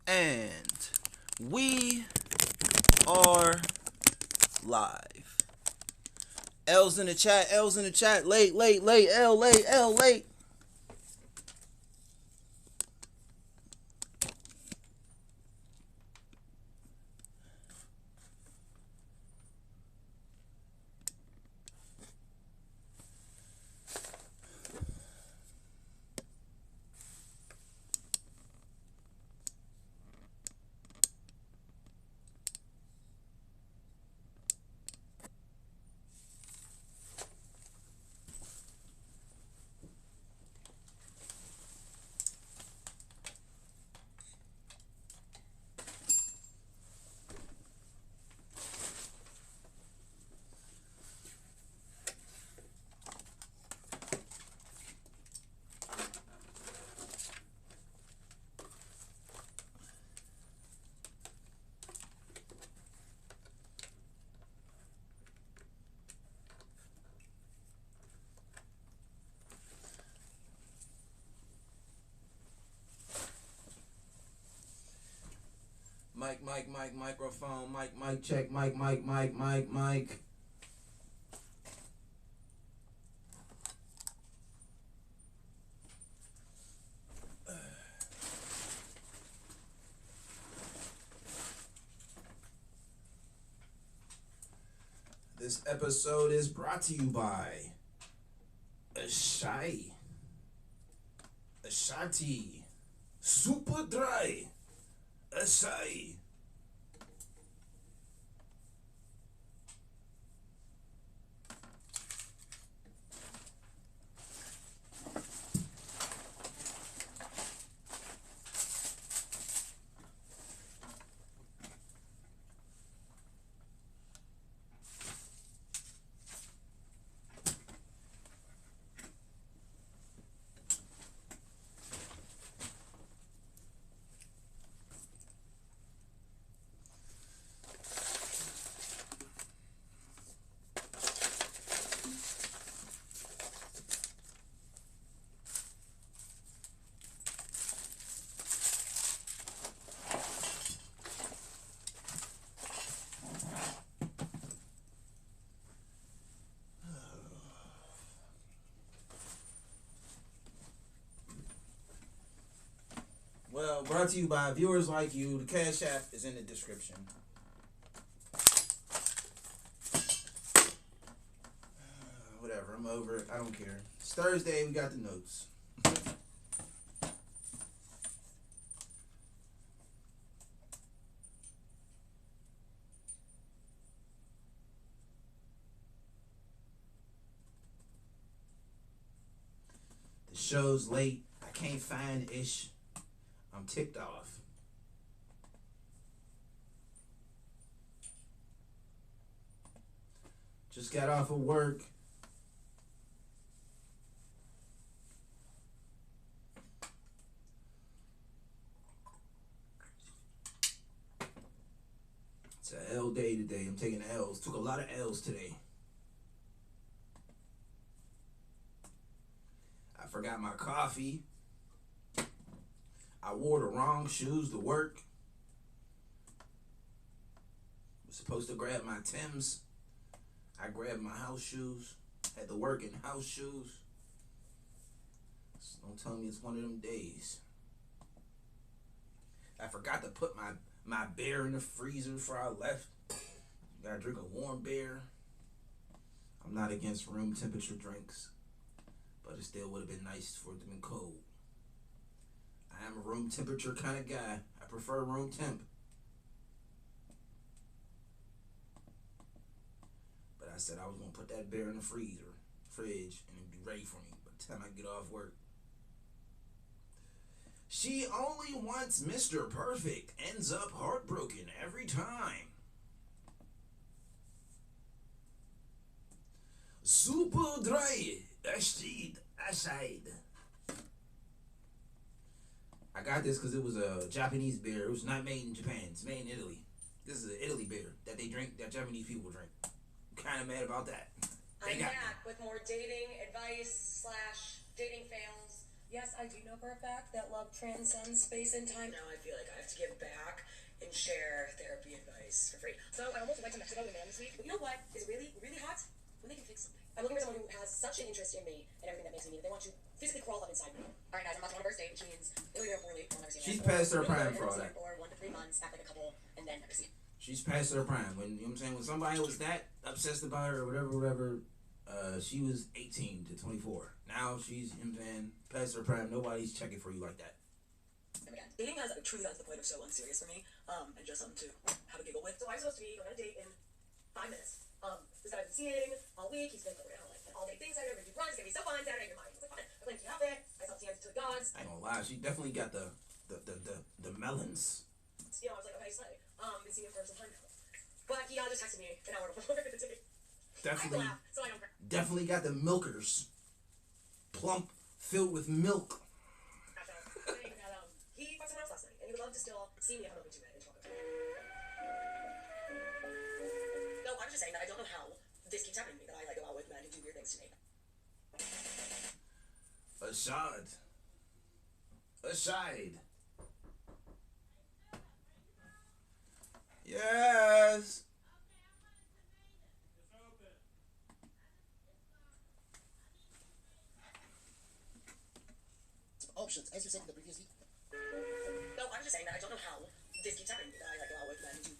And we are live. L's in the chat. L's in the chat. Late. L late. L late. Mic, microphone, mic, check, mic. This episode is brought to you by Ashanti, Super Dry, Acai. Well, brought to you by viewers like you. The Cash App is in the description. Whatever, I'm over it. I don't care. It's Thursday, we got the notes. The show's late. I can't find Ish. I'm ticked off. Just got off of work. It's an L day today. I'm taking L's. Took a lot of L's today. I forgot my coffee. I wore the wrong shoes to work. Was supposed to grab my Timbs. I grabbed my house shoes. Had to work in house shoes. So don't tell me it's one of them days. I forgot to put my beer in the freezer before I left. Gotta drink a warm beer. I'm not against room temperature drinks, but it still would have been nice for it to be cold. I am a room temperature kind of guy. I prefer room temp. But I said I was going to put that beer in the fridge, and it'd be ready for me by the time I get off work. She only wants Mr. Perfect. Ends up heartbroken every time. Super dry. Aside. I got this because it was a Japanese beer. It was not made in Japan. It's made in Italy. This is an Italy beer that they drink, that Japanese people drink. I'm kind of mad about that. I'm back with more dating advice / dating fails. Yes, I do know for a fact that love transcends space and time. Now I feel like I have to give back and share therapy advice for free. So I almost went to Mexico with man this week. But you know what is really, really hot? When they can fix something. I'm looking for someone who has such an interest in me and everything that makes me need it. They want to physically crawl up inside me. All right, guys, I'm about to go on a first date, which means really or poorly. I'll never see She's past her prime for all that. Or 1 to 3 months, act like a couple, and then never see. She's past her prime. When, you know what I'm saying? When somebody was that obsessed about her or whatever, she was 18 to 24. Now she's, you know what I'm saying, past her prime. Nobody's checking for you like that. Again, dating has truly gotten to the point of so unserious for me, and just something to have a giggle with. So I'm supposed to be going on a date in 5 minutes. This guy I've been seeing all week. He's been like, all day thing Saturday. We're gonna do brunch. It's gonna be so fun. Saturday, your mind. It's like fun. I planned a cute outfit. I saw TMs to the gods. I ain't gonna lie, she definitely got the melons. You know, I was like, okay, slay. Been seeing him for some time now. But he just texted me an hour before the date. Definitely, I laugh, so I don't cry. definitely got the milkers. Plump, filled with milk. He fucked someone else last night, and he would love to still see me if I'm open to it and talk about it. No, I'm just saying that I don't know how this keeps happening to me, that I like go out with men who do weird things to me. Aside. Yes. Options, as you said in the previous video. No, I'm just saying that I don't know how this keeps happening to me, that I like go out with men who do.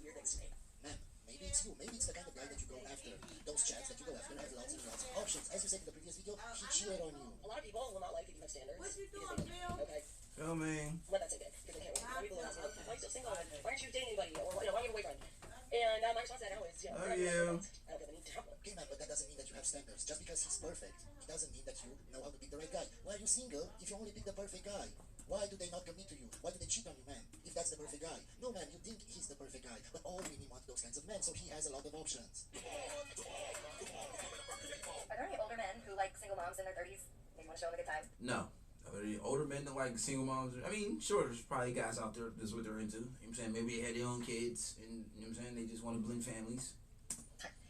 Weird things to me. Man, maybe it's you. Maybe it's the kind of guy that you go after. Those chats that you go after have lots and lots of options. As you said in the previous video, he cheated on you. A lot of people will not like if you have standards. What you doing, Bill? Okay. Filming. Let that sink in, because they can't wait. Some people will ask me, why are you still single? Why aren't you dating anybody? Or, why don't you have a boyfriend? And my response to that now is, Oh, I yeah. don't feel the need to have one. Okay, man, but that doesn't mean that you have standards. Just because he's perfect, it doesn't mean that you know how to pick the right guy. Why are you single if you only pick the perfect guy? Why do they not commit to you? Why do they cheat on you, man? If that's the perfect guy. No, man, you think he's the perfect guy. But all women want those kinds of men, so he has a lot of options. Are there any older men who like single moms in their 30s? They want to show them a good time? No. Are there any older men that like single moms? I mean, sure, there's probably guys out there that's what they're into. You know what I'm saying? Maybe they had their own kids, and you know what I'm saying? They just want to blend families.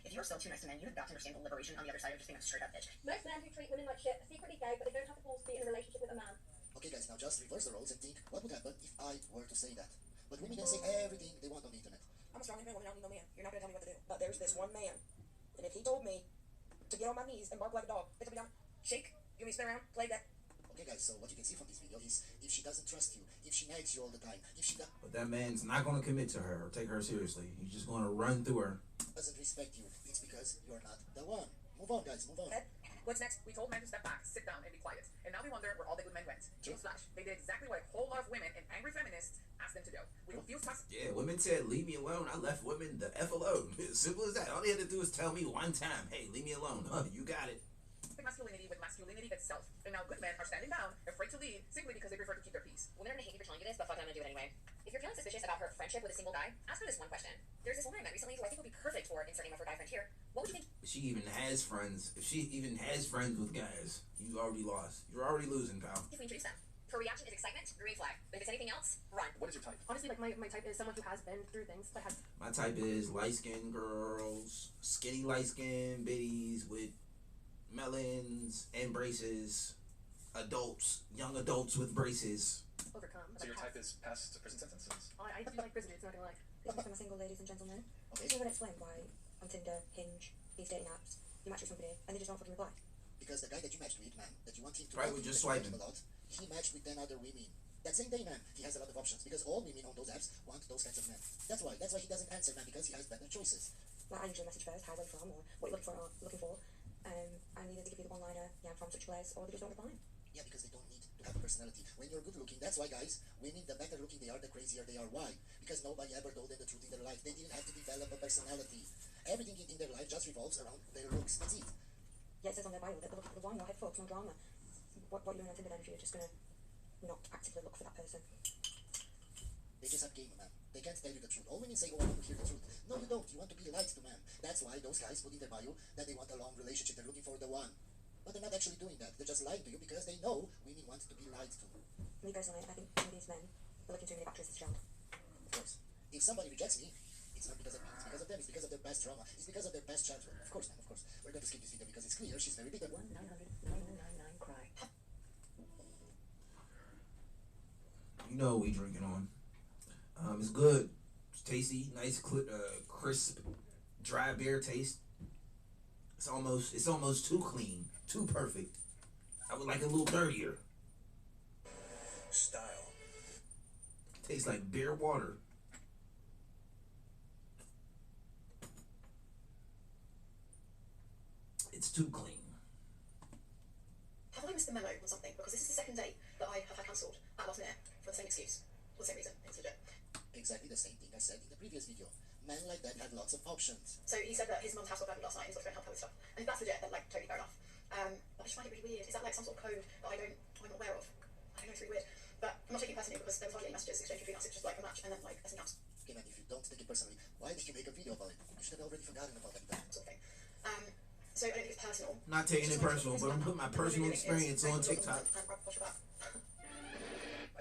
If you're still too nice to men, you've got to understand the liberation on the other side of just being a straight up bitch. Most men who treat women like shit are secretly gay, but they don't have the balls to be in a relationship with a man. Okay, guys, now just reverse the roles and think, what would happen if I were to say that? But women can say everything they want on the internet. I'm a strong independent woman, I don't need no man. You're not gonna tell me what to do. But there's this one man, and if he told me to get on my knees and bark like a dog, pick up me down, shake, give me a spin around, play that. Okay, guys, so what you can see from this video is if she doesn't trust you, if she nags you all the time, if she But that man's not going to commit to her or take her seriously. He's just going to run through her. doesn't respect you, it's because you're not the one. Move on, guys, move on. What's next? We told men to step back, sit down, and be quiet. And now we wonder where all the good men went. Newsflash, they did exactly what a whole lot of women and angry feminists asked them to do. We refuse to. Yeah, women said, leave me alone. I left women the F alone. Simple as that. All they had to do is tell me one time, hey, leave me alone. You got it. Masculinity with masculinity itself. And now good men are standing down, afraid to lead, simply because they prefer to keep their peace. Women are gonna hate you for telling you this, but fuck, I'm gonna do it anyway. If you're feeling suspicious about her friendship with a single guy, ask her this one question. There's this woman I met recently who I think would be perfect for inserting of her guy friend here. What would you think? She even has friends. If she even has friends with guys, you already lost. You're already losing, pal. If we introduce them? Her reaction is excitement, green flag. But if it's anything else, run. What is your type? Honestly, like my type is someone who has been through things, but has. My type is light-skinned girls, skinny light-skinned biddies with melons and braces, adults, young adults with braces. Overcome. So your type is past prison sentences. I do like prison dudes, not gonna lie. This is for my single ladies and gentlemen. Okay. Can you explain why on Tinder, Hinge, these dating apps, you match with somebody and they just don't fucking reply? Because the guy that you matched with, man, that you want him to Right, like we're you, just that you like swiping. him a lot, he matched with 10 other women. That same day, man, he has a lot of options because all women on those apps want those kinds of men. That's why he doesn't answer, man, because he has better choices. Like I usually message first, hi, where you from, or what you're looking for, and either they give you the one-liner, yeah, I'm from such a place, or they just don't reply. Yeah, because they don't need to have a personality. When you're good looking, that's why, guys, women, the better looking they are, the crazier they are. Why? Because nobody ever told them the truth in their life. They didn't have to develop a personality. Everything in their life just revolves around their looks. That's it. Yeah, it says on their bio that the one, no head fucks, no drama. What are you doing on Tinder then if you're just gonna not actively look for that person? They just have game, man. They can't tell you the truth. All women say, oh, I want to hear the truth. No, you don't. You want to be light to man. That's why those guys put in their bio that they want a long relationship. They're looking for the one. But they're not actually doing that. They're just lying to you because they know women want to be lied to. Me personally, I think some of these men are looking through manufacturers' child. Of course. If somebody rejects me, it's not because of me. It's because of them. It's because of their past trauma. It's because of their past childhood. Of course, man. Of course. We're going to skip this video because it's clear she's very bitter. 1-900-9999-CRY. You know what we drinking on. It's good. It's tasty. Nice, crisp, dry beer taste. It's almost too clean. Too perfect. I would like it a little dirtier. Style. Tastes like beer water. It's too clean. Have I missed the memo on something? Because this is the second date that I have had cancelled at last minute for the same excuse. For the same reason. It's legit. Exactly the same thing I said in the previous video. Men like that have lots of options. So he said that his mum's house got burgled last night and he's got to go and help her with stuff. And if that's legit, then like totally fair enough. But I just find it really weird. Is that like some sort of code that I'm not aware of? I don't know, it's really weird. But I'm not taking it personally because there was hardly any messages exchanged between us. It's just like a match and then like anything else. Okay, man, if you don't take it personally, why did you make a video about it? You should have already forgotten about that guy. Sort of thing. So I don't think it's personal. Not taking it personal, but I'm putting my personal experience on TikTok. I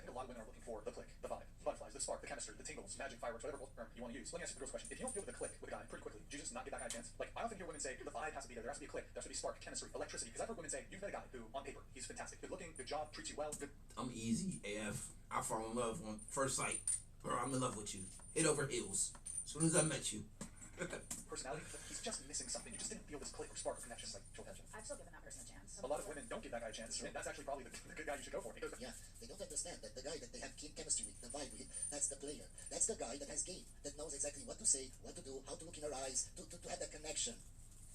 think a lot of women are looking for the click, the vibe, the butterflies, the spark, the chemistry, the tingles, magic, fireworks, whatever term you want to use. Let me ask you the girl's question. If you don't feel the click with a guy pretty quickly, do you just not give that guy a chance? Like, I often hear women say, the vibe has to be there has to be a click, there has to be spark, chemistry, electricity. Because I've heard women say, you've met a guy who, on paper, he's fantastic, good looking, good job, treats you well, good. I'm easy, AF. I fall in love on first sight. Bro, I'm in love with you. Head over heels. As soon as I met you. Personality, but he's just missing something. You just didn't feel this click or spark or connection like Joel mentioned. I've still given that person a chance. A lot of women don't give that guy a chance, and that's actually probably the good guy you should go for. Because Yeah, they don't understand that the guy that they have chemistry with, the vibe with, that's the player. That's the guy that has game, that knows exactly what to say, what to do, how to look in her eyes, to have that connection.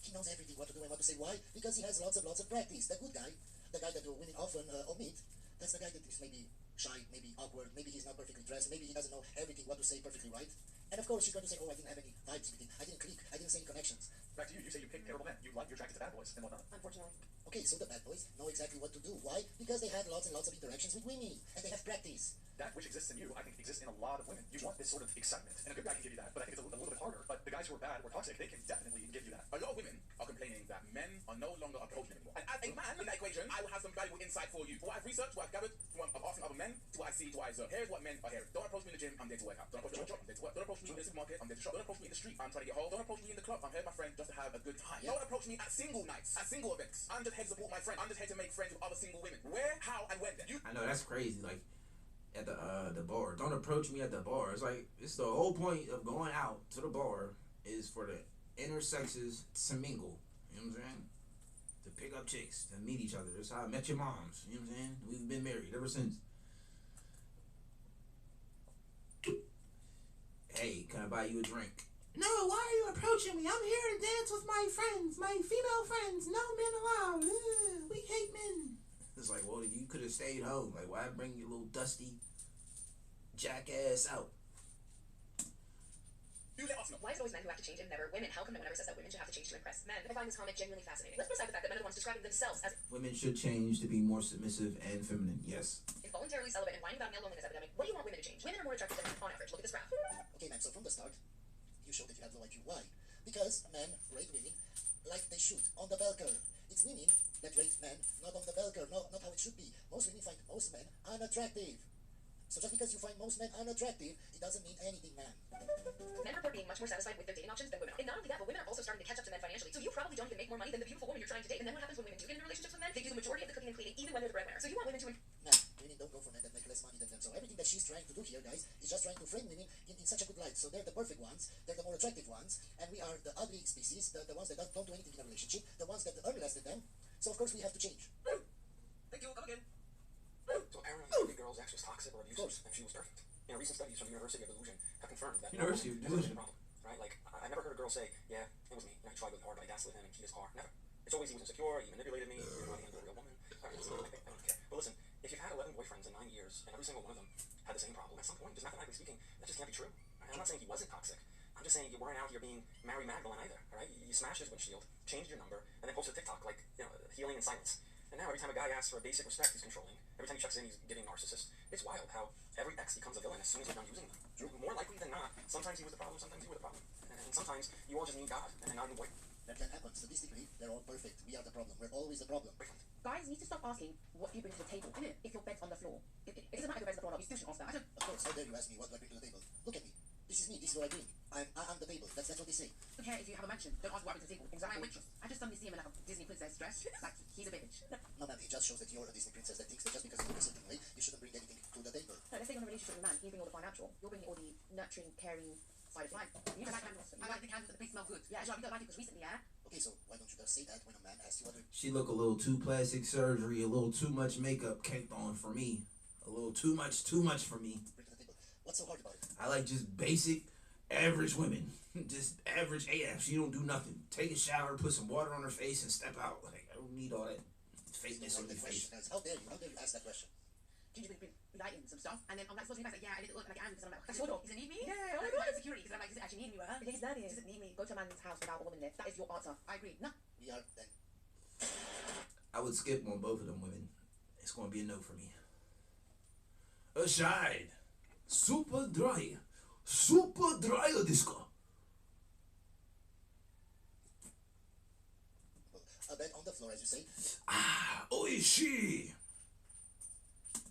He knows everything, what to do and what to say. Why? Because he has lots of practice. The good guy, the guy that women often omit, that's the guy that is maybe shy, maybe awkward, maybe he's not perfectly dressed, maybe he doesn't know everything, what to say perfectly right. And of course, she's going to say, oh, I didn't have any vibes with him, I didn't click, I didn't see any connections. back to you, you say you pick terrible men. You're attracted to bad boys and whatnot. Unfortunately. Okay, so the bad boys know exactly what to do. Why? Because they had lots and lots of interactions with women, and they have practice. That which exists in you, I think, exists in a lot of women. You want this sort of excitement, and a good guy can give you that, but I think it's a little bit harder. But the guys who are bad or toxic, they can definitely give you that. A lot of women are complaining that men are no longer approaching anymore. And as a man in that equation, I will have some valuable insight for you. For what I've researched, what I've gathered, from asking other men, to what I see, to what I observe. Here's what men are hearing. Don't approach me in the gym, I'm there to work out. Don't approach me in the shop, I'm there to work. Don't approach me in the supermarket, I'm there to shop. Don't approach me in the street, I'm trying to get home. Don't approach me in the club, I'm here with my friend just to have a good time. Yeah. Don't approach me at single nights, at single events. I'm just here to support my friend. I'm just here to make friends with other single women. Where, how, and when? I know that's crazy. Like at the bar, don't approach me at the bar. It's like it's the whole point of going out to the bar is for the inner sexes to mingle. You know what I'm saying? To pick up chicks, to meet each other. That's how I met your moms. You know what I'm saying? We've been married ever since. Hey, can I buy you a drink? No, why are you approaching me? I'm here to dance with my friends, my female friends. No men allowed. We hate men. It's like, well, you could have stayed home. Like, why bring your little dusty jackass out? You let us know. Why is it always men who have to change and never women? How come no one ever says that women should have to change to impress men? I find this comment genuinely fascinating. Let's put aside the fact that men are the ones describing themselves as Women should change to be more submissive and feminine. Yes. involuntarily celibate and whining about male loneliness epidemic. What do you want women to change? Women are more attractive than men on average. Look at this graph. Okay, ma'am, so from the start, you showed that you have no IQ. Why? Because men rate women like they should, on the bell curve. It's women that rate men not on the bell curve, not how it should be. Most women find most men unattractive. So just because you find most men unattractive, it doesn't mean anything, ma'am. Men report being much more satisfied with their dating options than women are. And not only that, but women are also starting to catch up to men financially. So you probably don't even make more money than the beautiful woman you're trying to date. And then what happens when women do get into relationships with men? They do the majority of the cooking and cleaning, even when they're the breadwinner. So you want women to Ma'am, women don't go for men that make less money than them. So everything that she's trying to do here, guys, is just trying to frame women in such a good light. So they're the perfect ones, they're the more attractive ones, and we are the ugly species, the ones that don't do anything in a relationship, the ones that earn less than them. So of course we have to change. Thank you, come again. So apparently every girl's ex was toxic or abusive, and she was perfect. You know, recent studies from the University of Delusion have confirmed that University of Delusion. problem, right? Like, I never heard a girl say, yeah, it was me. You know, he tried really hard, but I gaslit him and keyed his car. Never. It's always he was insecure, he manipulated me, he didn't know how to handle a real woman. I don't care. But listen, if you've had 11 boyfriends in 9 years, and every single one of them had the same problem, at some point, just mathematically speaking, that just can't be true. Right? I'm not saying he wasn't toxic. I'm just saying you weren't out here being Mary Magdalene either, all right? You smashed his windshield, changed your number, and then posted a TikTok like, you know, healing in silence. And now every time a guy asks for a basic respect, he's controlling. Every time he checks in, he's giving narcissist. It's wild how every ex becomes a villain as soon as you're done using them. More likely than not, sometimes he was the problem, sometimes you were the problem. And sometimes you all just need God and not a new boy. That can happen. Statistically, they're all perfect. We are the problem. We're always the problem. Guys need to stop asking what you bring to the table, innit? If your bed's on the floor. It doesn't matter if your bed's on the floor or not. You still should ask that. Of course, how dare you ask me what do I bring to the table? Look at me. This is me. This is what I bring. I'm the table. That's what they say. I don't care if you have a mansion. Don't ask what I bring to the table. Because I'm a waitress. I just suddenly see him in like a Disney princess dress. Like, he's a bitch. No, man, it just shows that you're a Disney princess that thinks that just because you look a certain way, you shouldn't bring anything to the table. No, let's say you're in a relationship with a man. He's bringing all the financial. You're bringing all the nurturing, caring side of life. You just like candles. I like the candles that the place smell good. Yeah, sure, you don't like it because recently, yeah? Okay, so why don't you just say that when a man asks you what She look a little too plastic surgery, a little too much makeup caked on for me. A little too much for me. bring to the table? What's so hard about it? I like just basic, average women. Just average AF. She don't do nothing. Take a shower, put some water on her face, and step out. Like, I don't need all that fakeness on your face. How dare you? How dare you ask that question? Ginger bring lighting and some stuff. And then I'm like supposed to be like, yeah, I did it look like angry because I'm like, That's your dog. does it need me? Yeah, like, oh my like God. security because I'm like, does it actually need me? Right? Yeah, he's daddy. Does it need me? Go to a man's house without a woman there. That is your answer. I agree. No. We are then. I would skip on both of them women. It's gonna be a no for me. Aside. Super dry. Super dry disco. A bed on the floor, as you say, Ah, oishi.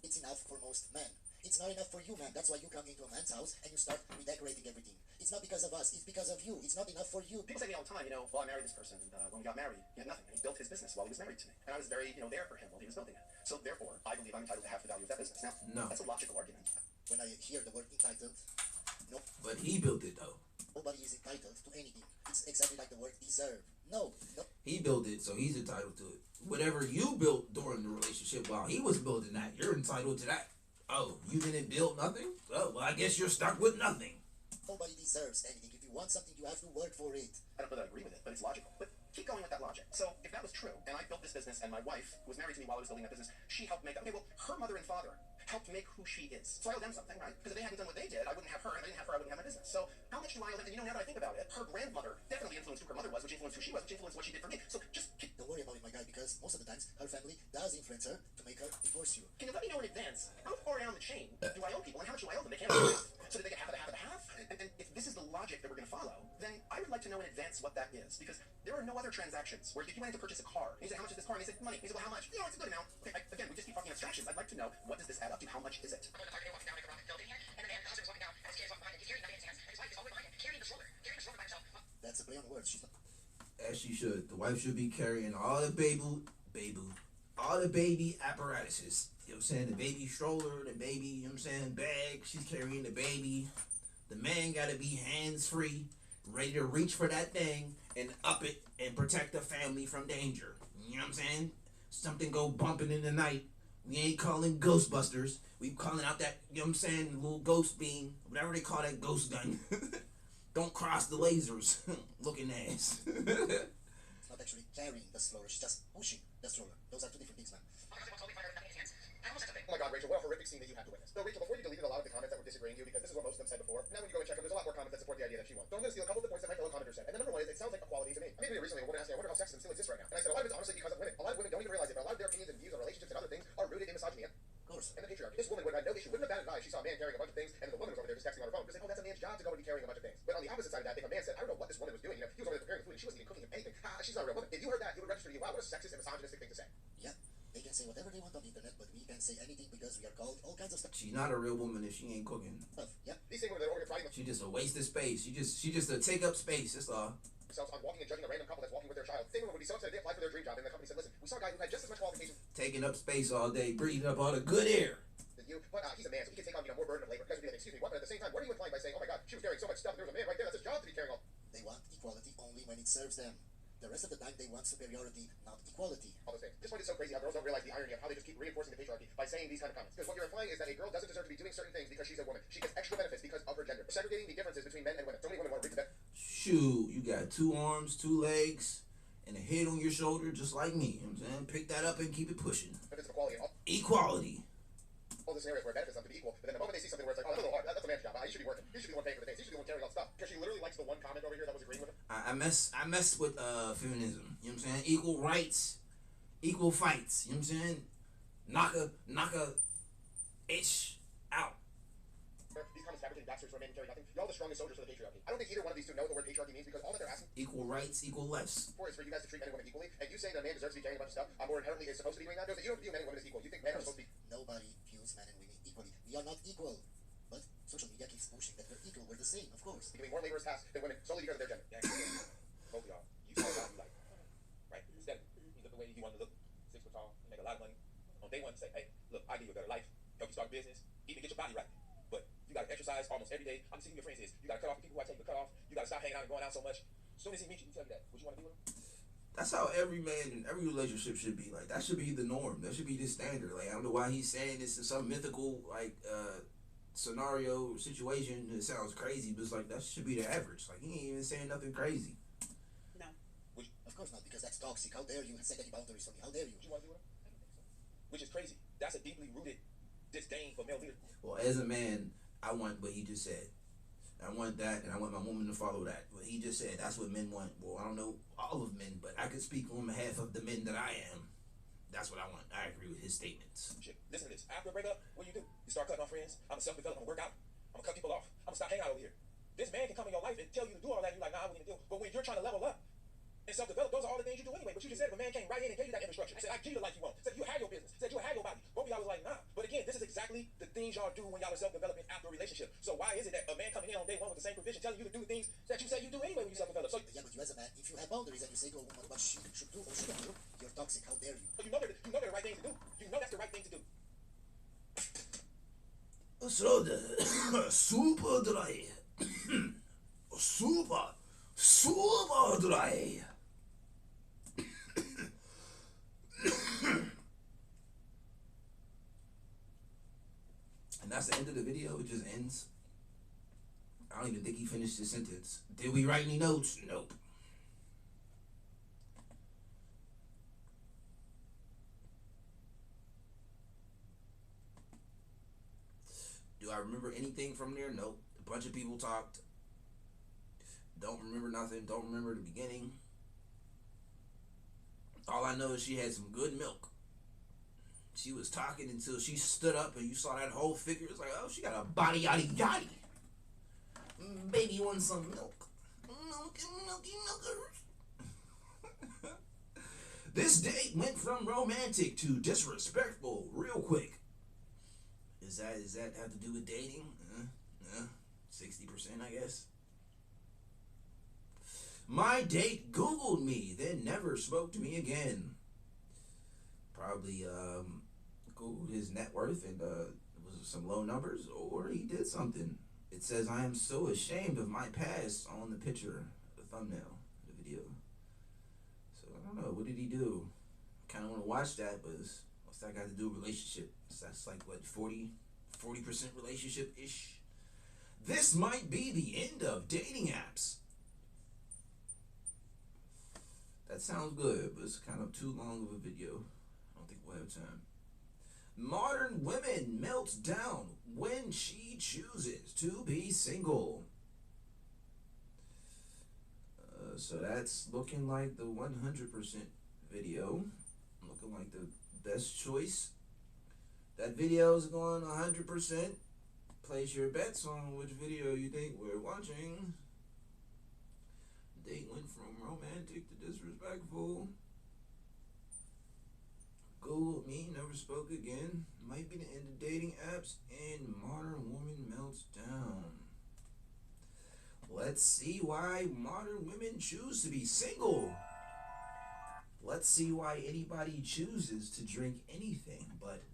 it's enough for most men. It's not enough for you, man. That's why you come into a man's house and you start redecorating everything. It's not because of us. It's because of you. It's not enough for you. People say to me all the time, well, I married this person, and when we got married, he had nothing. And he built his business while he was married to me. And I was very, there for him while he was building it. So therefore, I believe I'm entitled to half the value of that business. Now, No. that's a logical argument. When I hear the word entitled, no, But he built it though. nobody is entitled to anything. It's exactly like the word deserve. No. He built it, so he's entitled to it. Whatever you built during the relationship while he was building that, you're entitled to that. Oh, you didn't build nothing? Oh, well, I guess you're stuck with nothing. Nobody deserves anything. If you want something, you have to work for it. I don't know that I agree with it, but it's logical. But keep going with that logic. So if that was true, and I built this business, and my wife, who was married to me while I was building that business, she helped make that. Okay, well, her mother and father helped make who she is. So I owe them something, right? Because if they hadn't done what they did, I wouldn't have her, and if I didn't have her, I wouldn't have my business. So how much do I owe them? And now that I think about it, her grandmother definitely influenced who her mother was, which influenced who she was, which influenced what she did for me. So just Don't worry about it, my guy, because most of the times her family does influence her to make her divorce you. can you let me know in advance how far down the chain do I owe people, and how much do I owe them? They can't do half, so that they get half of the half of the half. And if this is the logic that we're going to follow, then I would like to know in advance what that is, because there are no other transactions where if you went in to purchase a car, and you say, how much is this car? And they said, money. And you say, well, how much? It's a good amount. Okay, again, we just keep talking abstractions. I'd like to know, what does this add up to? How much is it? I'm going to Target, walking down like a rocket building here, and then the husband's walking down, and his kid is walking behind him. He's carrying nothing in his hands, and his wife is all the way behind him, carrying the stroller by himself. That's a play on words. She's not. As she should. The wife should be carrying all the all the baby apparatuses. You know what I'm saying? The baby stroller, the baby, you know what I'm saying, bag. She's carrying the baby. The man gotta be hands-free, ready to reach for that thing and up it and protect the family from danger. You know what I'm saying? Something go bumping in the night. We ain't calling Ghostbusters. We calling out that, you know what I'm saying, little ghost beam, whatever they call that ghost gun. Don't cross the lasers. Looking ass. It's not actually carrying the stroller. She's just pushing the stroller. Those are two different things, man. Oh my God, Rachel, what a horrific scene that you had to witness. So, Rachel, before you deleted a lot of the comments that were disagreeing you, because this is what most of them said before, now when you go and check them, there's a lot more comments that support the idea that she won't. So I'm going to steal a couple of the points that my fellow commenter said. And the number one is, it sounds like equality to me. I made a video recently, a woman asked me, I wonder how sexism still exists right now. And I said, a lot of it's honestly because of women. A lot of women don't even realize it, but a lot of their opinions and views on relationships and other things are rooted in misogyny. Of course. And the patriarchy. This woman would have no issue, wouldn't have batted an eye if she saw a man carrying a bunch of things, and then the woman was over there just texting on her phone. Because, oh, that's a man's job to go and be carrying a bunch of things. But on the opposite side of that, if a man said, I don't know what this woman was doing, he was over there preparing the food, and she wasn't even cooking anything. She's not a real woman. If you heard that, you would register to you, wow, what a sexist and misogynistic thing to say. Yeah. They can say whatever they want on the internet, but we can say anything because we are called all kinds of stuff. She's not a real woman if she ain't cooking. Yeah. These same women that are over here fighting She just a waste of space. She just a take up space. That's all. themselves on walking and judging a random couple that's walking with their child. Same woman would be so upset they applied for their dream job, and the company said, listen, we saw a guy who had just as much qualifications Taking up space all day, breathing up all the good air. as you, but he's a man, so he can take on more burden of labor. You guys would be like, excuse me, what? But at the same time, what are you implying by saying, oh my God, she was carrying so much stuff, and there was a man right there, that's his job to be carrying all. They want equality only when it serves them. The rest of the time, they want superiority, not equality. All those things. This point is so crazy how girls don't realize the irony of how they just keep reinforcing the patriarchy by saying these kind of comments. Because what you're implying is that a girl doesn't deserve to be doing certain things because she's a woman. She gets extra benefits because of her gender. Segregating the differences between men and women. So many women want to reach that. Shoot, you got 2 arms, 2 legs, and a head on your shoulder just like me. You know what I'm saying? Pick that up and keep it pushing. Benefits of equality and Equality. all the scenarios where it benefits them to be equal. But then the moment they see something where it's like, oh, that's a little hard. That's a man's job. You should be working. You should be the one paying for the things. You should be the one carrying all the stuff. Because she literally likes the one comment over here that was agreeing with him. I mess with feminism. You know what I'm saying? Equal rights, equal fights. You know what I'm saying? Knock a itch out. These comments fabricating backstories for a man who carry nothing. You're all the strongest soldiers for the patriarchy. I don't think either one of these two know what the word patriarchy means, because all that they're asking Equal rights, equal less. for is for you guys to treat men and women equally. And you say that a man deserves to be carrying a bunch of stuff, or inherently is supposed to be doing that. You don't view men and women as equal. You think men are supposed to be. Nobody views men and women equally. We are not equal. But social media keeps pushing that we're equal, we're the same, of course. Doing more laborers tasks than women solely because of their gender. Yeah, both of y'all. You saw how you like, right? Instead, you look the way you want to look, 6 foot tall, you make a lot of money. On day one, say, hey, look, I give you a better life, help you start a business, even get your body right. But you gotta exercise almost every day. I'm seeing your friends is. You gotta cut off the people who I tell you to cut off. You gotta stop hanging out and going out so much. As soon as he meets you, you tell me that. Would you want to be with him? That's how every man in every relationship should be. Like, that should be the norm. That should be the standard. Like, I don't know why he's saying this in some mythical, like, scenario, situation. It sounds crazy, but it's like, that should be the average. Like, he ain't even saying nothing crazy. No. Of course not, because that's toxic. How dare you set any boundaries for me? How dare you? Would you want to be with him? I don't think so. Which is crazy. That's a deeply rooted disdain for male leadership. Well, as a man, I want what he just said. I want that, and I want my woman to follow that. What he just said, that's what men want. Well, I don't know all of men, but I can speak on behalf of the men that I am. That's what I want. I agree with his statements. Shit. Listen to this. After a breakup, what do? You start cutting off friends. I'm a self-develop. I'm gonna work out. I'm gonna cut people off. I'm gonna stop hanging out over here. This man can come in your life and tell you to do all that, and you're like, nah, we need to do. But when you're trying to level up and self-develop, those are all the things you do anyway. But you just said if a man came right in and gave you that infrastructure, said, I give you the life you want, said you had your business, said you had your body. Both of y'all was like, nah. But again, this is exactly the things y'all do when y'all are self-developing after a relationship. So why is it that a man coming in on day one with the same provision telling you to do the things that you said you do anyway when you self-develop? So Yeah, but you as a man, if you have boundaries and you say to a woman what she should do or shouldn't do, you're toxic. How dare you? you know they're the right thing to do. You know that's the right thing to do. So super dry. super dry. And that's the end of the video. It just ends. I don't even think he finished his sentence. Did we write any notes? Nope. Do I remember anything from there? Nope. A bunch of people talked. Don't remember nothing. Don't remember the beginning. All I know is she had some good milk. She was talking until she stood up and you saw that whole figure. It's like, oh, she got a body yaddy yaddy. Baby wants some milk. Milky milkers. This date went from romantic to disrespectful real quick. Does that have to do with dating? 60%, I guess. My date Googled me, then never spoke to me again. Probably Googled his net worth and was some low numbers, or he did something. It says, I am so ashamed of my past on the picture, the thumbnail, the video. So I don't know, what did he do? I kind of want to watch that, but what's that got to do with relationship? So that's like, what, 40% relationship-ish? This might be the end of dating apps. That sounds good, but it's kind of too long of a video. I don't think we'll have time. Modern women melts down when she chooses to be single. So that's looking like the 100% video. Looking like the best choice. That video is going 100%. Place your bets on which video you think we're watching. Date went from romantic to disrespectful. Googled me, never spoke again. Might be the end of dating apps, and modern woman melts down. Let's see why modern women choose to be single. Let's see why anybody chooses to drink anything but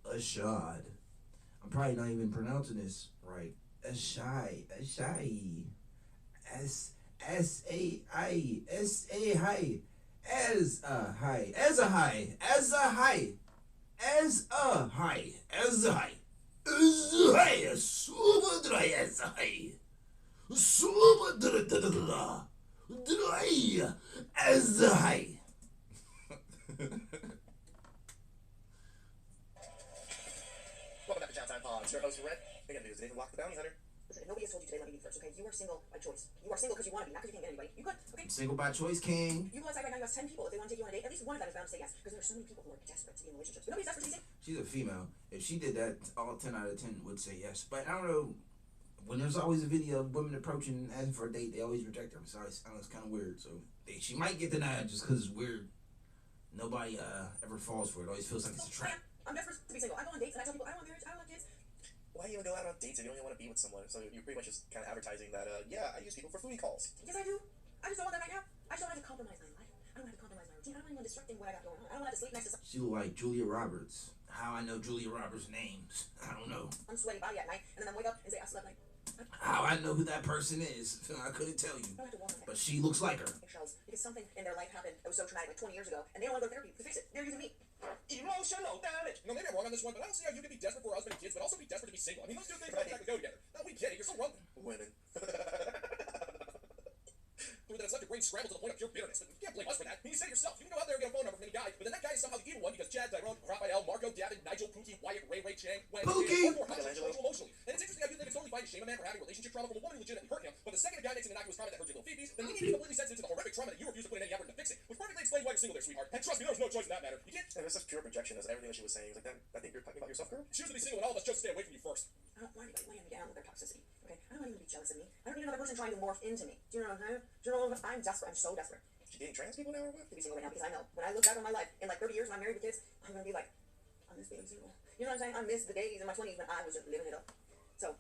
a shot. I'm probably not even pronouncing this right. A shy. S-A-I, S-A-Hi, as a high, as a high, as a high, as a high, as a high, as a high, super dry, as a high, super dry, as a high. Welcome back to Chat Time Pod. Your host, Red. Again, news today from Lock the Bounty Hunter. Listen, if nobody has told you today, let me be first, okay? You are single by choice. You are single because you want to be, not because you can't get anybody. You good, okay? Single by choice, king. You go outside right now, you ask 10 people if they want to take you on a date. At least one of them is bound to say yes. Because there are so many people who are desperate to be in relationships. But nobody's desperate to be single. She's a female. If she did that, all 10 out of 10 would say yes. But I don't know when there's always a video of women approaching and asking for a date, they always reject them. So it's kind of weird. So she might get denied just because it's weird. Nobody ever falls for it. Always feels like it's a trap. I'm desperate to be single. I go on dates and I tell people I don't want marriage, I don't want kids. Why even go out on dates if you don't even want to be with someone? So you're pretty much just kind of advertising that, yeah, I use people for foodie calls. Yes, I do. I just don't want that right now. I just don't have to compromise my life. I don't have to compromise my routine. I don't even want to disrupt what I got going on. I don't have to sleep next to someone. She look like Julia Roberts. How I know Julia Roberts' names, I don't know. I'm sweaty body at night, and then I wake up and say I slept like. How I know who that person is, I couldn't tell you. But she looks like her. Because something in their life happened that was so traumatic like 20 years ago, and they don't want to go to therapy to fix it. They're using me. Emotional damage. You know, maybe I'm wrong on this one, but I don't see how you can be desperate for a husband and kids, but also be desperate to be single. I mean, those two things don't exactly go together. No, we get it. You're so wrong. Women. That it's such a great scramble to the point of pure bitterness. But you can't blame us for that. I mean, you said it yourself. You can go out there and get a phone number from any guy, but then that guy is somehow the evil one because Chad, Tyrone, Raphael, Marco, David, Nigel, Pookie, Wyatt, Ray, Chang, Wendy, or more emotionally. And it's interesting how you think it's totally fine to shame a man for having relationship trauma from a woman who legitimately hurt him, but the second a guy makes an innocuous comment that hurts your little phoebes, then we need to be completely sensitive to the horrific trauma that you refuse to put in any effort to fix it. Which perfectly explains why you're single there, sweetheart. And trust me, there's no choice in that matter. You can't. And it's just pure projection. That's everything that she was saying. It's like, I think you're talking about yourself, girl. Choose to be single, and all of us chose to stay away from you first. I don't want anybody weighing me down with their toxicity. Okay, I don't want anyone to be jealous of me. I don't need another person trying to morph into me. Do you know what I'm saying? Do you know what I'm desperate? I'm so desperate. She dating trans people now or what? To be single right now because I know when I look back on my life in like 30 years when I'm married with kids, I'm gonna be like, I miss being single. You know what I'm saying? I miss the days in my 20s when I was just living it up. So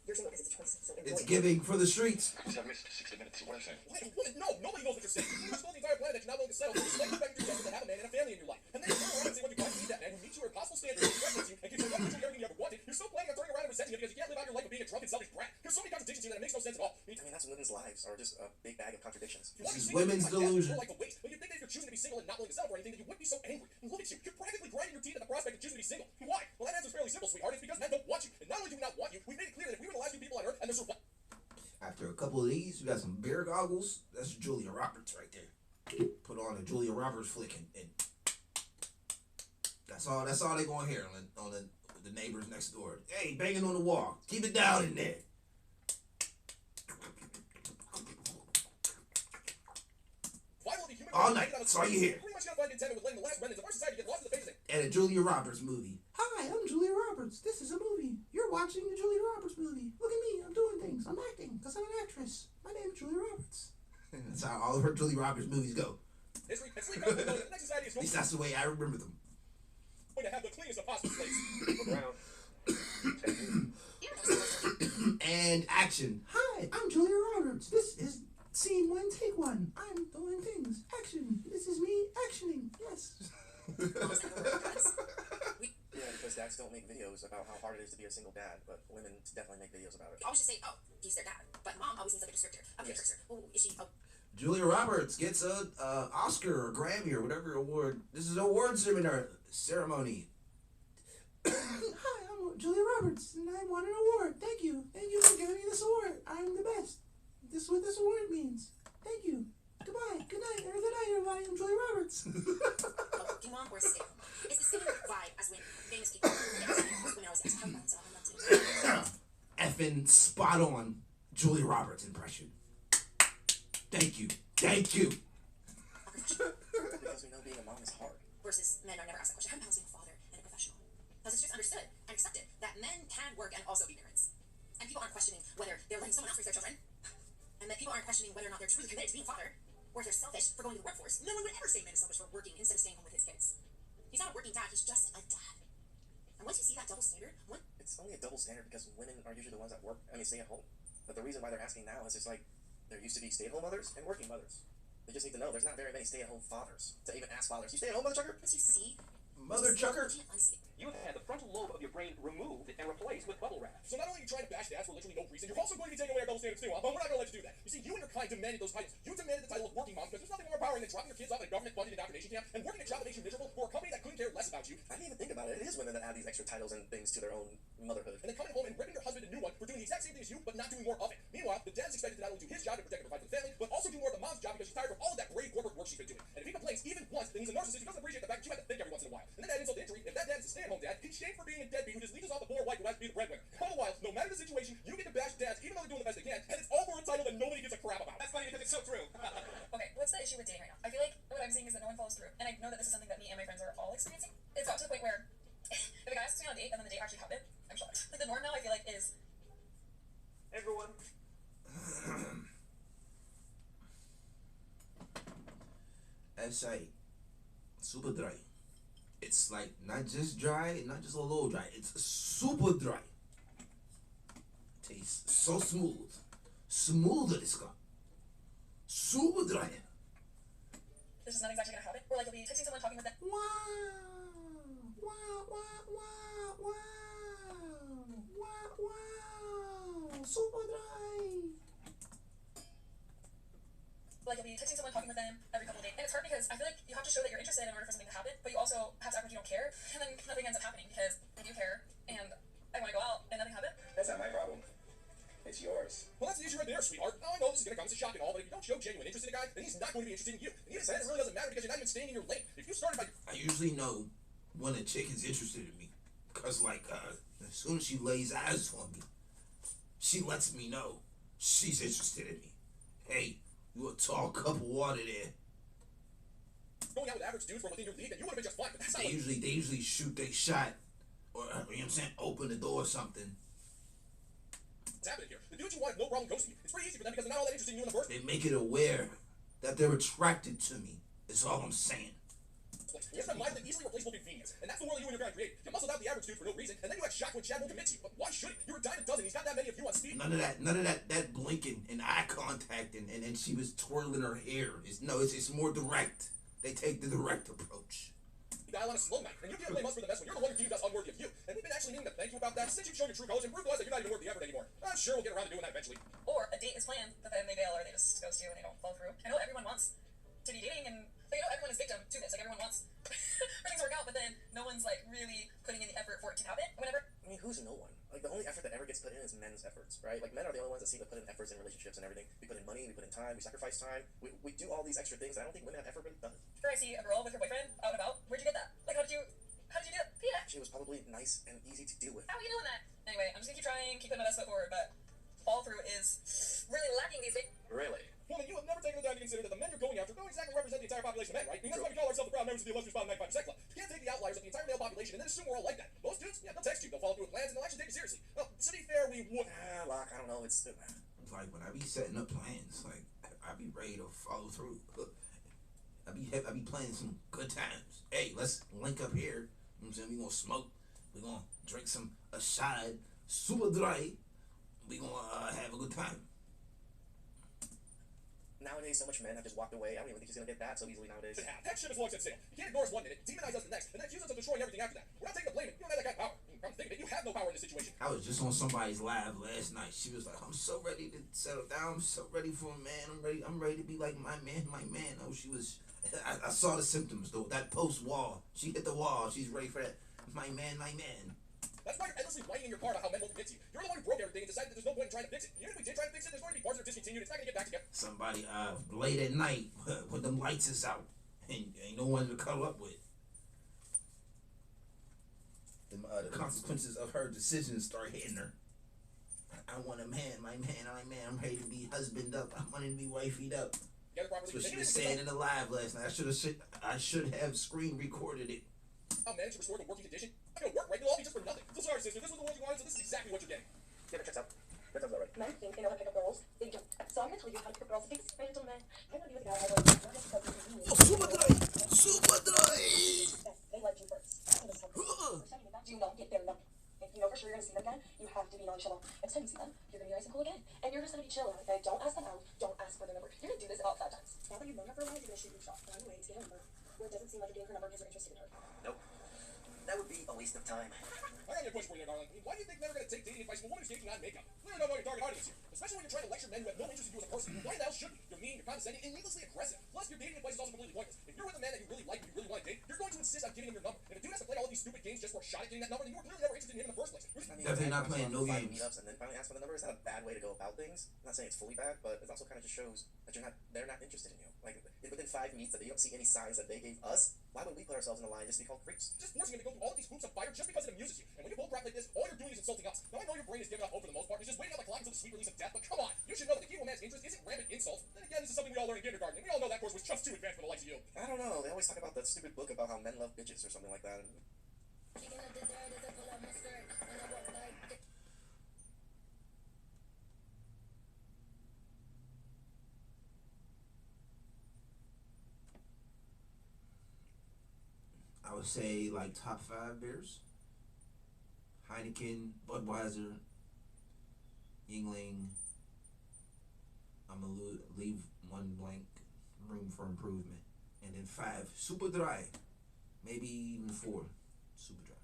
you're single because it's a choice. So enjoy it's it. giving for the streets. I've missed 60 minutes. What am I saying? What? No, nobody knows what you're saying. You expose the entire planet that you're not willing to settle. You're just like you to have a man and a family in your life. And then you turn around and say when you finally meet that man who meets you at possible standards, respects you, and gives you everything you ever wanted, you're still planning on turning around and resenting him because you can't live out your life of being a drunk and selfish brat. There's so many contradictions here that it makes no sense at all. I mean, that's women's lives are just a big bag of contradictions. This is women's delusion. Like when you think that if you're choosing to be single and not willing to settle for anything, that you wouldn't be so angry. And look at you. You're practically grinding your teeth at the prospect of choosing to be single. Why? Well, that answer's fairly simple, sweetheart. It's because men don't want you. And not only do we not want you, we've made it clear that if we were the last few people on Earth and there's after a couple of these, we got some bear goggles. That's Julia Roberts right there. Put on a Julia Roberts flick and that's all they gonna hear on the neighbors next door. Hey, banging on the wall. Keep it down in there. All night. That's all you hear. Pretty much gotta find contentment with letting the last remnants of our society get lost in the face of it. And a Julia Roberts movie. Hi, I'm Julia Roberts. This is a movie. You're watching the Julia Roberts movie. Look at me. I'm doing things. I'm acting because I'm an actress. My name's Julia Roberts. That's how all of her Julia Roberts movies go. At least that's the way I remember them. Going to have the cleanest of possible place. And action. Hi, I'm Julia Roberts. This is scene 1, take 1. I'm doing things. Action. This is me actioning. Yes. Yeah, because dads don't make videos about how hard it is to be a single dad, but women definitely make videos about it. I always just say, oh, he's their dad. But mom always needs like a descriptor. I'm a descriptor. Oh, is she? Oh. Julia Roberts gets a Oscar or Grammy or whatever award. This is an award ceremony. Hi, I'm Julia Roberts, and I won an award. Thank you. Thank you for giving me this award. I'm the best. This is what this award means. Thank you. Goodbye. Good night. Good night, everybody. I'm Julia Roberts. Do mom or stay home? It's the same vibe as when famous people when I was effing spot on Julia Roberts impression. Thank you. Thank you. Because we know being a mom is hard. Versus men are never asked that question. How do you balance being a father and a professional? Because it's just understood and accepted that men can work and also be parents. And people aren't questioning whether they're letting someone else raise their children. And that people aren't questioning whether or not they're truly committed to being a father, or if they're selfish for going to the workforce. No one would ever say a man is selfish for working instead of staying home with his kids. He's not a working dad, he's just a dad. And once you see that double standard, it's only a double standard because women are usually the ones that work, stay at home. But the reason why they're asking now is just like, there used to be stay-at-home mothers and working mothers. They just need to know there's not very many stay-at-home fathers to even ask fathers. You stay at home, Mother Chucker? once you see, Mother Chucker? You have had the frontal lobe of your brain removed and replaced with bubble wrap. So not only are you trying to bash dads for literally no reason, you're also going to be taking away our double standards too. But we're not going to let you do that. You see, you and your kind demanded those titles. You demanded the title of working mom because there's nothing more empowering than dropping your kids off at a government-funded indoctrination camp and working a job that makes you miserable for a company that couldn't care less about you. I didn't even think about it. It is women that add these extra titles and things to their own motherhood. And then coming home and ripping your husband a new one for doing the exact same thing as you, but not doing more of it. Meanwhile, the dad's expected to not only do his job to protect and provide for the family, but also do more of the mom's job because she's tired of all of that brave corporate work she's been doing. And if he complains even once, then he's a narcissist who doesn't appreciate the fact that you have to think every once in a while. And then that insult to injury, if that dad is a stay-at-home dad, he's shamed for being a deadbeat who just leaves us off the poor wife who has to be the breadwinner. All the while, no matter the situation, you get to bash dads even though they're doing the best they can, and it's all for a title that nobody gives a crap about. That's funny because it's so true. Okay, what's the issue with dating right now? I feel like what I'm seeing is that no one follows through. And I know that this is something that me and my friends are all experiencing. It's got to the point where if a guy asks me on a date and then the date actually happened, I'm shocked. Like the norm now I feel like is everyone. That's like super dry. It's like not just dry, not just a little dry. It's super dry. Tastes so smooth, smoother this guy. Super dry. This is not exactly gonna happen. Or like you'll be texting someone, talking with them. Wow, wow, wow, wow, wow, wow, wow, super dry. Like you'll be texting someone, talking with them every couple of days, and it's hard because I feel like you have to show that you're interested in order for something to happen, but you also have to act like you don't care, and then nothing ends up happening because I do care, and I want to go out, and nothing happened. That's not my problem. It's yours. Well, that's the issue right there, sweetheart. Now, I know this is going to come as a shock and all, but if you don't show genuine interest in a guy, then he's not going to be interested in you. And even then, it really doesn't matter because you're not even staying in your lane. If you started by... I usually know when a chick is interested in me, cause like as soon as she lays eyes on me, she lets me know she's interested in me. Hey, you a tall cup of water there. going out with average dudes from within your league, then you would have been just fine. But that's not They usually shoot their shot, or you know what I'm saying, open the door or something. what's happening here. The dudes you want no problem ghosting you. It's pretty easy for them because they're not all that interested in you in the first They make it aware that they're attracted to me. Is all I'm saying. place. You have to mind the easily replaceable convenience, and that's the world you and your guy create. You muscled out the average dude for no reason, and then you had shock when Chad won't commit to you. But why should he? You're a dime a dozen. He's got that many of you on speed. None of that blinking and eye contact and she was twirling her hair. It's more direct. They take the direct approach. You dial on a slow night, and you can't blame us for the mess when you're the one who deemed us unworthy of you. And we've been actually needing to thank you about that since you've shown your true colors and proved to us that you're not even worth the effort anymore. I'm sure we'll get around to doing that eventually. Or a date is planned, but then they bail or they just ghost you and they don't follow through. I know everyone wants to be dating, and like, I know everyone is victim to this. Like everyone wants for things to work out, but then no one's like really putting in the effort for it to happen. Whenever I mean, who's no one? Like, the only effort that ever gets put in is men's efforts, right? Like, men are the only ones that seem to put in efforts in relationships and everything. We put in money, we put in time, we sacrifice time, we do all these extra things that I don't think women have ever really done. I see a girl with her boyfriend out and about, where'd you get that? Like, how did you do it? Yeah. She was probably nice and easy to deal with. How are you doing that? Anyway, I'm just gonna keep trying, keep putting my best foot forward, but follow through is really lacking these days. Really? Woman, you have never taken the time to consider that the men you're going after don't exactly represent the entire population of men, right? I mean, that's why we call ourselves the proud members of the illustrious Bottom 95% Club. You can't take the outliers of the entire male population and then assume we're all like that. Most dudes, yeah, they'll text you, they'll follow through with plans, and they'll actually take you seriously. Well, to be fair, we would. Locke, I don't know, it's... Like when I be setting up plans, like I be ready to follow through. I be planning some good times. Hey, let's link up here. You know what I'm saying? We gonna smoke. We gonna drink a shot, super dry. We gonna have a good time. Nowadays, so much men have just walked away. I don't even think he's gonna get that so easily nowadays. That ship is long set sail. You can't ignore us one minute, demonize us the next, and then accuse us of destroying everything after that. We're not taking the blame. You don't have that kind of power. Come to think of it, you have no power in this situation. I was just on somebody's live last night. She was like, "I'm so ready to settle down. I'm so ready for a man. I'm ready to be like my man, my man." Oh, she was. I saw the symptoms though. That post wall. She hit the wall. She's ready for that. My man, my man. That's why you're endlessly whining in your car about how men won't commit to you. You're the one who broke everything and decided that there's no point in trying to fix it. Even if we did try to fix it, there's going to be parts that are discontinued. It's not going to get back together. Somebody late at night when them lights is out and ain't no one to cuddle up with. The consequences of her decisions start hitting her. I want a man, my man, my man. I'm ready to be husband up. I'm ready to be wifeyed up. Get it properly. That's what she was saying in the live last night. I should have screen recorded it. I'll manage to restore the working condition. Not gonna work, right? It'll all be just for nothing. So sorry, sister. This was the world you wanted, so this is exactly what you're getting. Yeah, that checks out. That sounds about right. Men think they know how to pick up girls. They don't. So I'm gonna tell you how to pick up girls. It takes very little men. I want to be with a guy I like. Not just because he's mean. Super dry! Super dry! Yes, they like you first. Do not get their number. If you know for sure you're gonna see them again, you have to be nonchalant. Next time you see them, you're gonna be nice and cool again. And you're just gonna be chill. Okay? Don't ask them out. Don't ask for their number. You're gonna do this about 5 times. Now that you've known her for a while, you're gonna shoot your shot. Find a way to get her number. Where it doesn't seem like you're getting her number because you're interested in her. Nope. That would be a waste of time. I got your question for you, darling. I mean, why do you think men are going to take dating advice from a woman who's dating on makeup? Clearly don't know your target audience here. Especially when you're trying to lecture men who have no interest in you as a person. Why the hell should you? You're mean, you're condescending, and needlessly aggressive. Plus, your dating advice is also completely pointless. If you're with a man that you really like and you really want to date, you're going to insist on giving him your number. And if a dude has to play all of these stupid games just for a shot at getting that number, then you were clearly never interested in him in the first place. Definitely not playing no games. Meetups and then finally ask for the number is not a bad way to go about things. I'm not saying it's fully bad, but it also kind of just shows that they're not interested in you. Like, if within 5 meets that you don't see any signs that they gave us, why would we put ourselves in the line just to be called creeps? Just forcing him to go through all of these hoops of fire just because it amuses you. And when you bull crap like this, all you're doing is insulting us. Now I know your brain is giving up hope for the most part. It's just waiting out the clock until the sweet release of death. But come on, you should know that the key to a man's interest isn't rampant insults. Then again, this is something we all learn in kindergarten, and we all know that course was just too advanced for the likes of you. I don't know. They always talk about that stupid book about how men love bitches or something like that. would say like top 5 beers: Heineken, Budweiser, Yingling. I'm gonna leave one blank, room for improvement, and then 5 super dry, maybe even 4 super dry.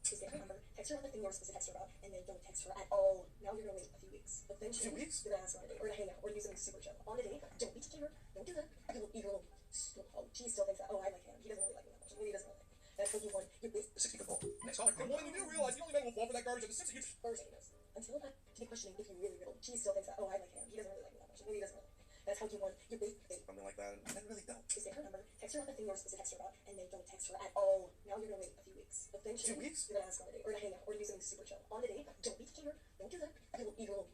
Is there remember, text her on the thing you were supposed to text her about, and then don't text her at all. Now you're gonna wait a few weeks. Eventually, you're gonna ask her on a date, or to hang out, or to do something super chill. On a date, don't be touching her, don't do that. You'll oh, she still thinks that, oh, I like him. He doesn't really like me that much. Maybe he doesn't really like me. That's what you want. You're big. 60 foot pole. Next caller. And woman, you do realize the only men will fall for that garbage are the six of you. First, until that, to be questioning if you really, she still thinks that, oh, I like him. He doesn't really like me that much. Maybe he doesn't really like me. That's how you want. You're big. Something like that. I really don't. Is there her number? Text her on the thing you were supposed to text her about, and then don't text her at all. Now you're gonna wait a few weeks. Eventually, 2 weeks? you're gonna ask her on a date, or to hang out, or to do something super chill. On a date, don't be touching her. Don't do that. You'll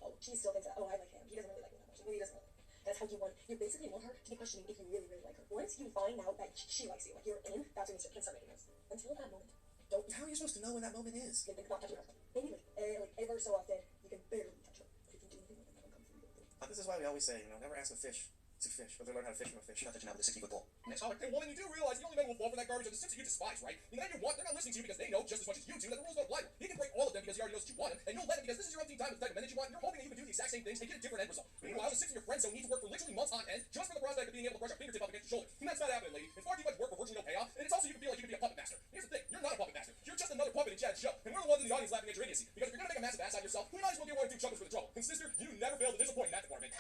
oh, she still thinks that, oh, I like him. He doesn't really like me that much. Maybe he doesn't really like me. That's how you want. You basically want her to be questioning if you really, really like her. Once you find out that she likes you, like you're in, that's when you can start making moves. Until that moment, don't. How are you supposed to know when that moment is? You can think about touching her. Maybe like ever so often, you can barely touch her. If you can do anything like that, come through. This is why we always say, never ask a fish to fish, but they learn how to fish from a fish. Not touching out with a 60 foot pole. Next caller. And woman, you do realize the only men will fall for that garbage are the six of you despise, right? The men you want, they're not listening to you because they know just as much as you do that the rules don't apply. You can break all of them because he already knows that you want him, and you'll let him because this is your umpteenth time with the type of men that you want, and you're hoping that you can do the exact same things and get a different end result. Meanwhile, the six of your friends don't need to work for literally months on end just for the prospect of being able to brush a fingertip up against your shoulder. And that's not happening, lady. It's far too much work for virtually no payoff, and it's also you can feel like you can be a puppet master. Here's the thing, you're not a puppet master. You're just another puppet in Chad's show, and we're the ones in the audience laughing at your idiocy. Because if you're gonna make a massive ass out of yourself, we might as well get 1 or 2 chuckles for the trouble. And sister, you never fail to disappoint in that department.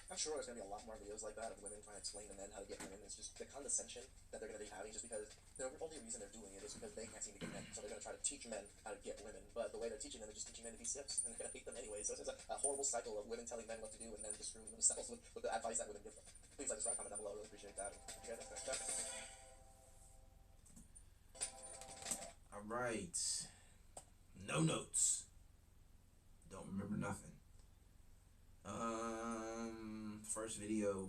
I'm sure there's going to be a lot more videos like that of women trying to explain to men how to get women. It's just the condescension that they're going to be having just because the only reason they're doing it is because they can't seem to get men. So they're going to try to teach men how to get women. But the way they're teaching them is just teaching men to be simps. And they're going to hate them anyway. So it's a horrible cycle of women telling men what to do and then just screwing themselves with the advice that women give them. Please like, subscribe, comment down below. I really appreciate that. And you guys, All right. No notes. Don't remember nothing. First video,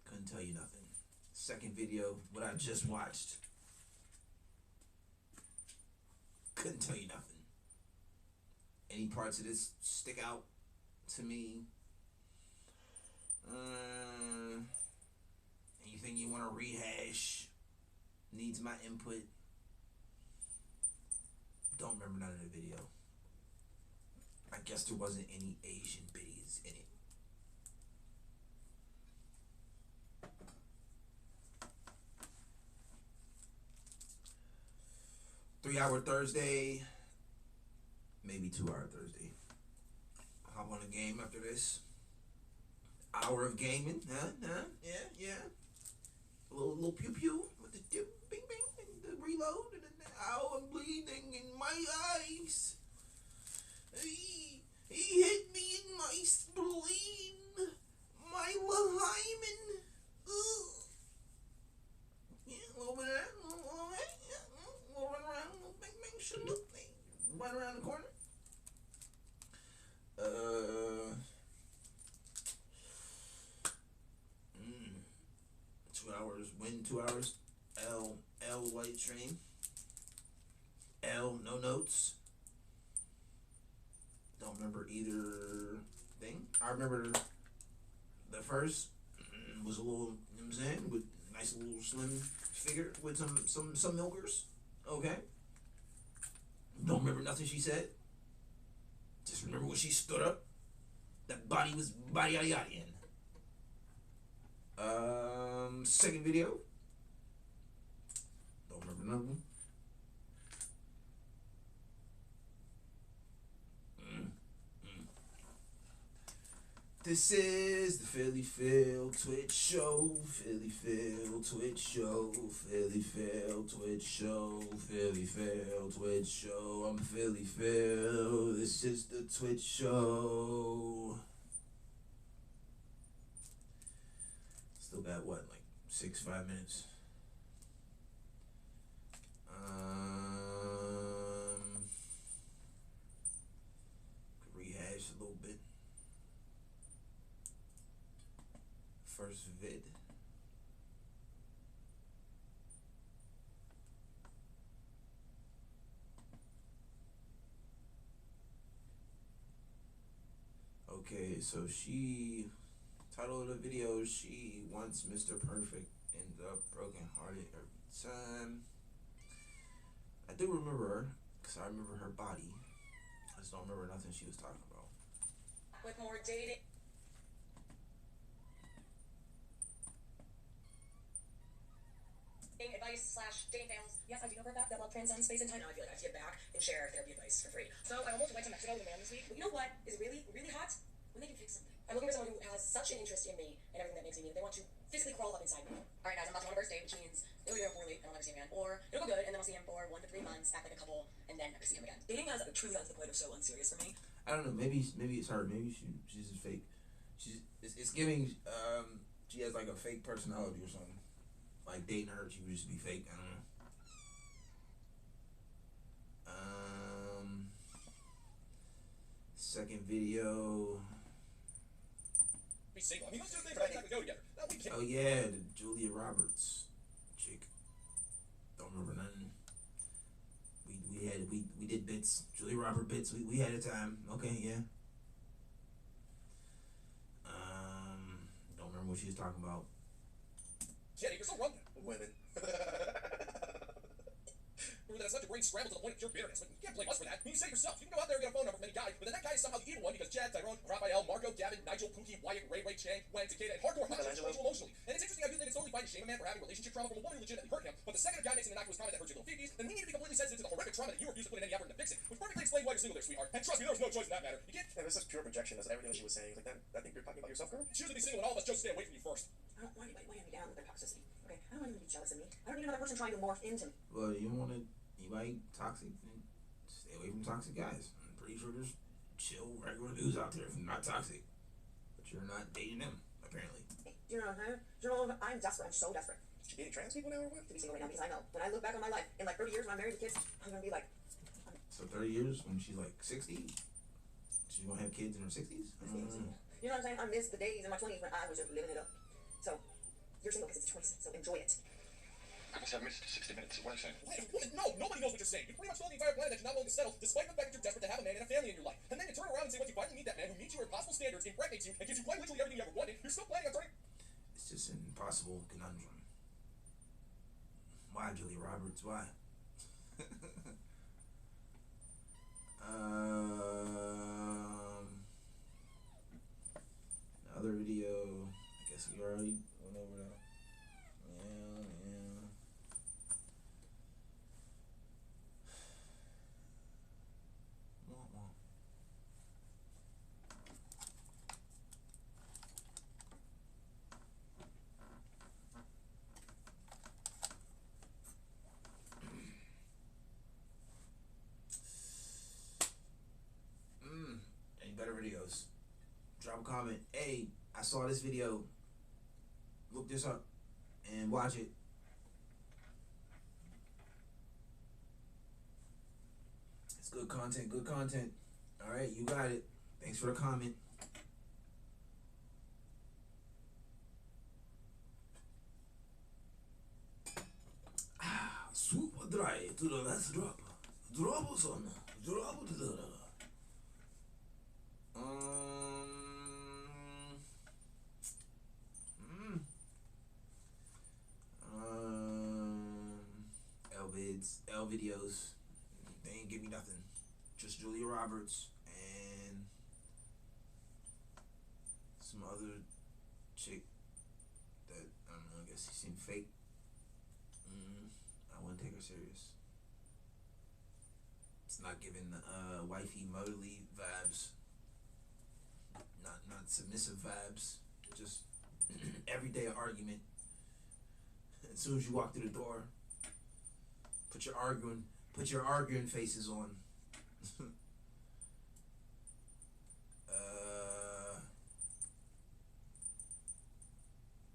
couldn't tell you nothing. Second video, what I just watched, couldn't tell you nothing. Any parts of this stick out to me? Anything you want to rehash needs my input? Don't remember none of the video. I guess there wasn't any Asian biddies in it. Three-hour Thursday, maybe 2-hour Thursday. Hop on a game after this. Hour of gaming, yeah. A little pew pew with the dip, bing bing, and the reload, and then ow, I'm bleeding in my eyes. He hit me in my spleen, my hymen. Yeah, a little bit of that, a little bit, yeah, a little run around, a little bang bang, shoot up, run around the corner. 2 hours, win 2 hours. L light stream. L no notes. Don't remember either thing. I remember the first was a little, you know what I'm saying, with a nice little slim figure with some milkers. Okay. Don't remember nothing she said. Just remember when she stood up, that body was body yada yada in. Second video. Don't remember none of them. This is the Philly Phil Twitch Show. Philly Phil Twitch Show. Philly Phil Twitch Show. Philly Phil Twitch Show. I'm Philly Phil. This is the Twitch Show. Still got what, like 5 minutes? Could rehash a little bit. First vid. Okay, so title of the video, she wants Mr. Perfect Ends up broken-hearted every time. I do remember her, because I remember her body. I just don't remember nothing she was talking about. With more dating advice / dating fails. Yes, I do know for a fact that love transcends space and time. Now I feel like I have to give back and share therapy advice for free. So I almost went to Mexico with a man this week. But you know what is really, really hot? When they can fix something. I'm looking for someone who has such an interest in me and everything that makes me. They want to physically crawl up inside me. All right, guys, I'm about to go on a first date, which means it'll go poorly and I'll never see him again, or it'll go good and then I'll see him for 1 to 3 months, act like a couple, and then never see him again. Dating has truly gotten to the point of so unserious for me. I don't know. Maybe it's her. Maybe she's just fake. It's giving. She has like a fake personality or something. Like dating her, she would just be fake. I don't know. Second video. Be single. I mean, those two things are not go together. No, we can't. Oh yeah, the Julia Roberts chick. Don't remember nothing. We did bits. Julia Roberts bits. We had a time. Okay, yeah. Don't remember what she was talking about. Jenny, you're so wrong. Women. Remember that it's such a brain scramble to the point of pure bitterness, but you can't blame us for that. I mean, you say it yourself. You can go out there and get a phone number from any guy, but then that guy is somehow the evil one because Chad, Tyrone, Raphael, Marco, Gavin, Nigel, Pookie, Wyatt, Ray, Chang, Wang, Takeda, and hardcore Hutch are emotionally. And it's interesting, I do think it's totally fine to shame a man for having relationship trauma from a woman who legitimately hurt him, but the second a guy makes an innocuous comment that hurts your little feeties, then we need to be completely sensitive to the horrific trauma that you refuse to put in any effort to fix it, which perfectly explains why you're single there, sweetheart. And trust me, there was no choice in that matter. You can't. Yeah, this is pure projection. That's everything that she was saying. Like that think you're talking about yourself, girl? Choose to be single and all of us chose to stay away from you first. Why hand me down with their toxicity? Okay, I don't want anyone to be jealous of me. I don't need another person trying to morph into me. Well, you want to. You like toxic? Stay away from toxic guys. I'm pretty sure there's chill, regular dudes out there who are not toxic, but you're not dating them apparently. You know, I'm desperate. I'm so desperate. She dating trans people now or what? To be single right now because I know when I look back on my life in like 30 years when I'm married with kids, I'm gonna be like. So 30 years when she's like 60, she's gonna have kids in her 60s. You know what I'm saying? I miss the days in my 20s when I was just living it up. So you're single because it's a choice. So enjoy it. I must have missed 60 minutes. What are you saying? Wait, no, nobody knows what you're saying. You pretty much told the entire planet that you're not willing to settle, despite the fact that you're desperate to have a man and a family in your life. And then you turn around and say once you finally meet that man who meets your impossible standards, impregnates you, and gives you quite literally everything you ever wanted, you're still planning on turning. It's just an impossible conundrum. Why, Julia Roberts? Why? Another video. I guess we already went over that. Yeah. Any better videos? Drop a comment. Hey, I saw this video. Look this up and watch it. It's good content, good content. All right, you got it. Thanks for the comment. Super dry to the last drop. Drop us on. Drop to the. L videos. They ain't give me nothing. Just Julia Roberts and some other chick that I don't know. I guess she seemed fake. I wouldn't take her serious. It's not giving wifey motherly vibes. Not submissive vibes. Just everyday argument. As soon as you walk through the door, put your arguing faces on.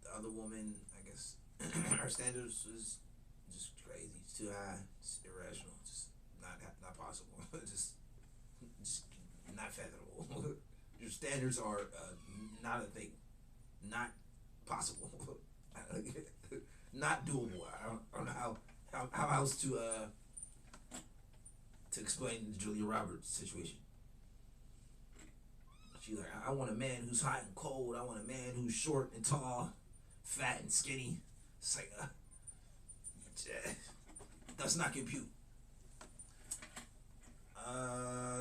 The other woman, I guess, her standards was just crazy. It's too high. It's irrational. Just not possible. just not fathomable. Your standards are not a thing. Not possible. Not doable. I don't know how else to explain the Julia Roberts situation. She's like, I want a man who's hot and cold. I want a man who's short and tall, fat and skinny. It's like, does not compute.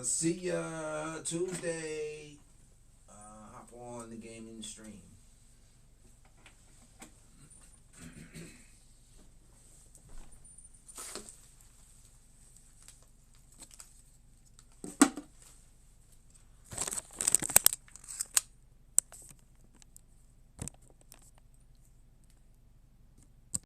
See ya Tuesday. Hop on the gaming stream.